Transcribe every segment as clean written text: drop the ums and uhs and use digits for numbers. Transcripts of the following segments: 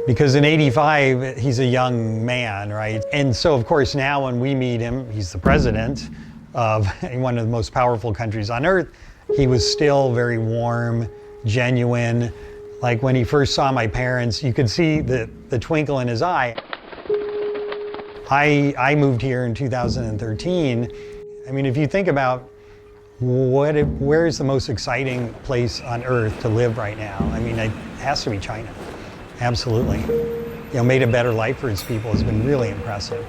Because in '85, he's a young man, right? And so, of course, now when we meet him, he's the president of one of the most powerful countries on earth. He was still very warm, genuine. Like when he first saw my parents, you could see the twinkle in his eye. I moved here in 2013. I mean, if you think about where is the most exciting place on earth to live right now? I mean, it has to be China. Absolutely. You know, made a better life for its people has been really impressive.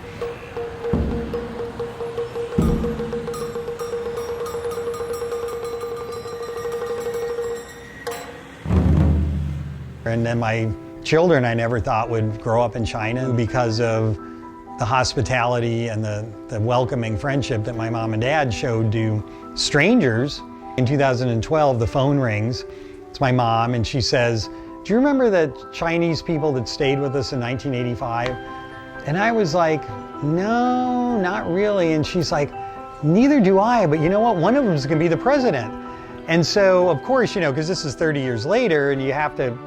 And then my children, I never thought would grow up in China because of the hospitality and the welcoming friendship that my mom and dad showed to strangers. In 2012, the phone rings. It's my mom, and she says, "Do you remember the Chinese people that stayed with us in 1985? And I was like, "No, not really." And she's like, "Neither do I, but you know what? One of them is going to be the president." And so, of course, you know, because this is 30 years later, and you have to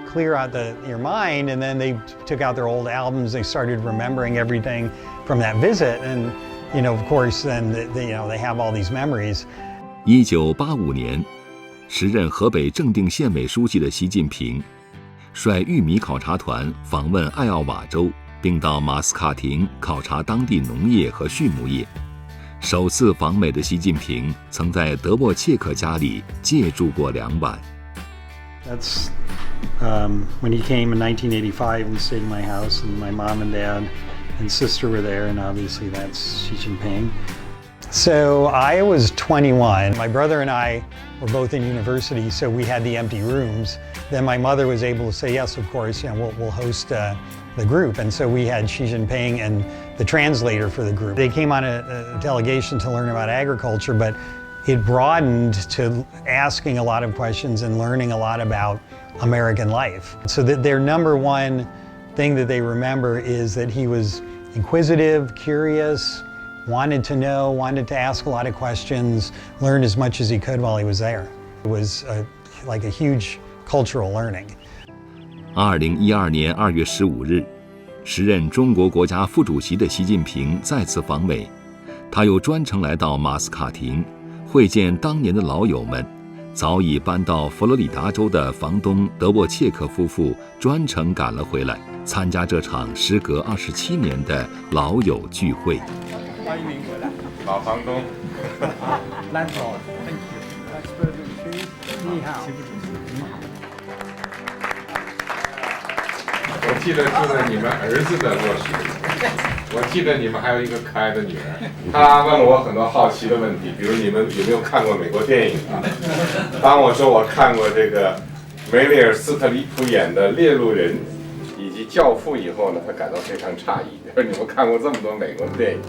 clear out your mind, and then they took out their old albums. They started remembering everything from that visit, and you know, of course, then they have all these memories. 1985年，时任河北正定县委书记的习近平，率玉米考察团访问艾奥瓦州，并到马斯卡廷考察当地农业和畜牧业。首次访美的习近平曾在德沃切克家里借住过2晚。That's when he came in 1985. We stayed in my house, and my mom and dad and sister were there, and obviously that's Xi Jinping. So I was 21. My brother and I were both in university, so we had the empty rooms. Then my mother was able to say, yes, of course, you know, we'll host the group. And so we had Xi Jinping and the translator for the group. They came on a delegation to learn about agriculture, but it broadened to asking a lot of questions and learning a lot about American life. So that their number one thing that they remember is that he was inquisitive, curious, wanted to know, wanted to ask a lot of questions, learned as much as he could while he was there. It was like a huge cultural learning. 2012年2月15日，时任中国国家副主席的习近平再次访美，他又专程来到马斯卡廷，会见当年的老友们。早已搬到佛罗里达州的房东德沃切克夫妇专程赶了回来，参加这场时隔27年的老友聚会。欢迎您回来，老房东。Landlord, thank you. That's President Xi. 你好。我记得住在你们儿子的卧室里。我记得你们还有一个可爱的女儿，她问了我很多好奇的问题，比如你们有没有看过美国电影啊？当我说我看过这个梅丽尔·斯特里普演的《猎鹿人》以及《教父》以后呢，她感到非常诧异，说你们看过这么多美国的电影？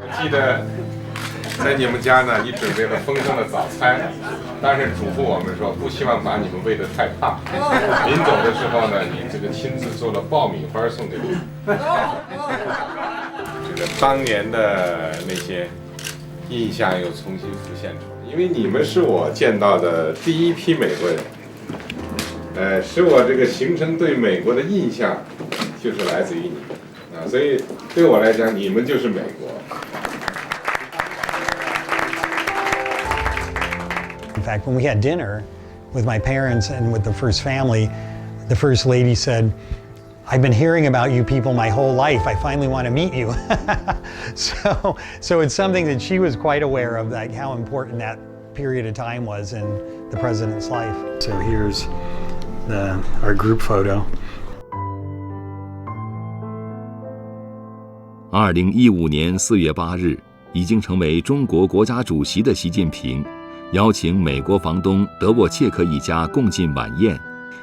我记得在你们家呢，你准备了丰盛的早餐，但是嘱咐我们说不希望把你们喂得太胖。临走的时候呢，你这个亲自做了爆米花送给我们。这个当年的那些印象又重新浮现出来，因为你们是我见到的第一批美国人，使我这个形成对美国的印象就是来自于你们啊，所以对我来讲，你们就是美国。In fact, when we had dinner with my parents and with the first family, the first lady said, "I've been hearing about you people my whole life. I finally want to meet you." So it's something that she was quite aware of, like how important that period of time was in the president's life. So here's our group photo. 2015年4月8日，已经成为中国国家主席的习近平，邀请美国房东德沃切克一家共进晚宴。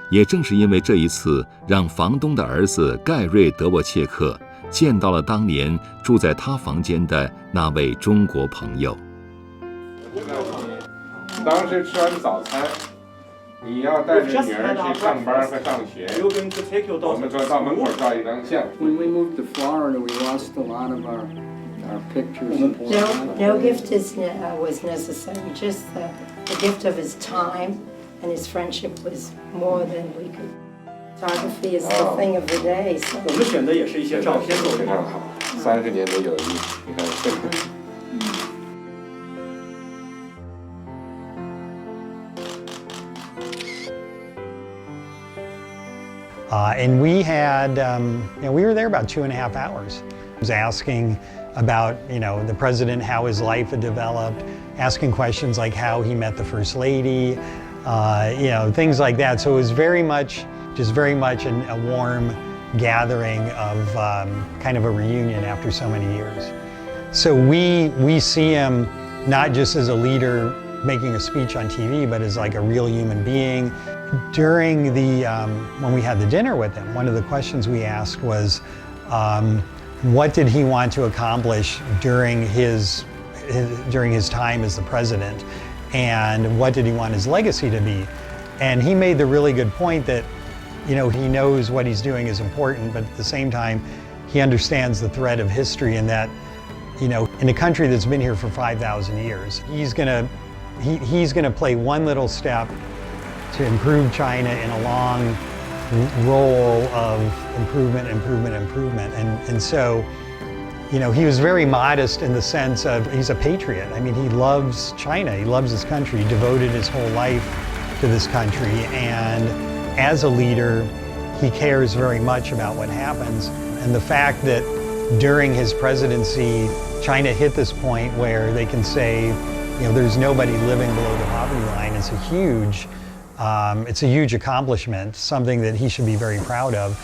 也正是因为这一次，让房东的儿子盖瑞·德沃切克见到了当年住在他房间的那位中国朋友。当时吃完早餐，你要带着女儿去上班和上学。我们说到门口照一张相。When we moved to Florida, we lost a lot of our pictures. No gift was necessary. Just the gift of his time and his friendship was more than we could Photography is the thing of the day. So 我们选的也是一些照片作为非常好，30年的友谊，你看。And we had, we were there about 2.5 hours. I was asking about, the president, how his life had developed, asking questions like how he met the first lady, things like that. So it was very much a warm gathering of kind of a reunion after so many years. So we see him not just as a leader making a speech on TV, but as like a real human being. During when we had the dinner with him, one of the questions we asked was, what did he want to accomplish during his time as the president, and what did he want his legacy to be? And he made the really good point that, he knows what he's doing is important, but at the same time, he understands the thread of history, and that, in a country that's been here for 5,000 years, he's gonna play one little step to improve China in a long role of improvement. And so, he was very modest in the sense of he's a patriot. I mean, he loves China, he loves his country, he devoted his whole life to this country, and as a leader, he cares very much about what happens. And the fact that during his presidency, China hit this point where they can say, there's nobody living below the poverty line, it's a huge accomplishment, something that he should be very proud of.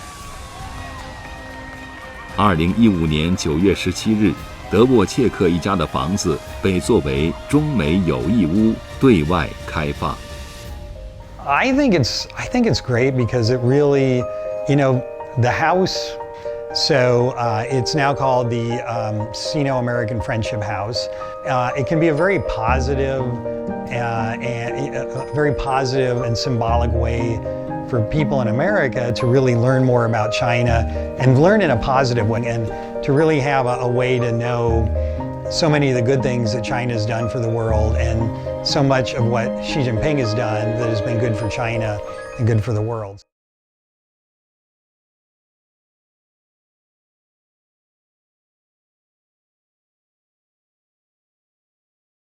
2015年9月17日，德沃切克一家的房子被作为中美友谊屋对外开放。I think it's great because it really, the house. So it's now called the Sino-American Friendship House. It can be a very positive and symbolic way for people in America to really learn more about China and learn in a positive way, and to really have a way to know so many of the good things that China has done for the world, and so much of what Xi Jinping has done that has been good for China and good for the world.